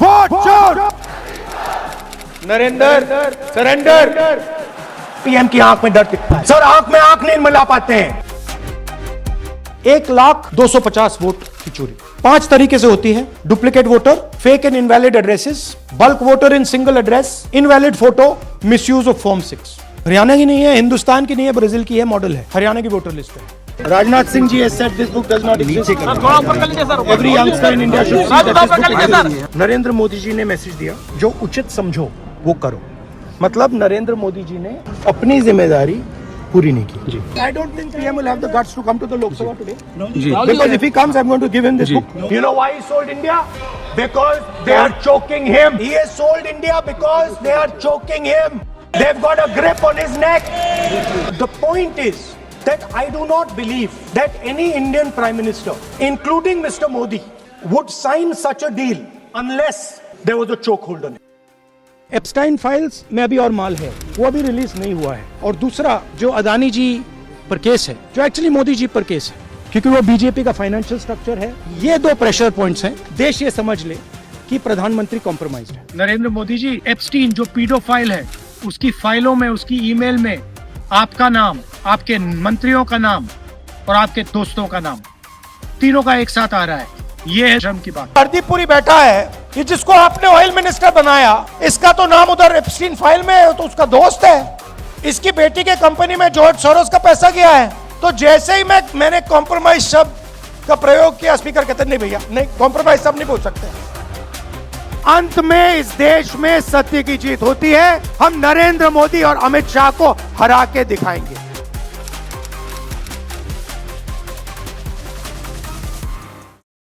Vote चोर। Narendra surrender. PM की आंख में डर दिखता है सर, आंख में आंख नहीं मिला पाते हैं। 1,250,000 वोट की चोरी 5 तरीके से होती है। Duplicate voter, fake and invalid addresses, bulk voter in single address, invalid photo, misuse of form 6। Haryana की नहीं है, हिंदुस्तान की नहीं है, ब्राजील की है, मॉडल है, हरियाणा की वोटर लिस्ट है। Rajnath Singh ji has said this book does not exist. Every youngster in India should see that this book exists. Narendra Modi ji ने मैसेज दिया, जो उचित समझो वो करो। मतलब नरेंद्र मोदी जी ने अपनी जिम्मेदारी पूरी नहीं की। I don't think PM will have the guts to come to the Lok Sabha today. Because if he comes, I'm going to give him this book. You know why he sold India? Because they are choking him. He has sold India because they are choking him. They've got a grip on his neck. The point is that I do not believe that any Indian Prime Minister, including Mr. Modi, would sign such a deal unless there was a chokehold on it. Epstein files में अभी और माल है, वो अभी release नहीं हुआ है। और दूसरा जो अदानी जी पर केस है, जो एक्चुअली मोदी जी पर केस है, क्योंकि वो बीजेपी का फाइनेंशियल स्ट्रक्चर है। ये 2 प्रेशर पॉइंट्स हैं। देश ये समझ ले कि प्रधानमंत्री कॉम्प्रोमाइज्ड है। नरेंद्र मोदी जी, एप्स्टीन जो पीडोफाइल है, उसकी फाइलों में, उसकी ईमेल में आपका नाम, आपके मंत्रियों का नाम और आपके दोस्तों का नाम, तीनों का एक साथ आ रहा है। ये है शर्म की बात। हरदीपुरी बैठा है कि जिसको आपने ऑयल मिनिस्टर बनाया, इसका तो नाम उधर एप्स्टीन फाइल में है, तो उसका दोस्त है। इसकी बेटी के कंपनी में जॉर्ज सोरोस का पैसा गया है। तो जैसे ही मैंने कॉम्प्रोमाइज शब्द का प्रयोग किया, स्पीकर कहते नहीं भैया, नहीं, कॉम्प्रोमाइज शब्द नहीं बोल सकते। अंत में इस देश में सत्य की जीत होती है। हम नरेंद्र मोदी और अमित शाह को हरा के दिखाएंगे।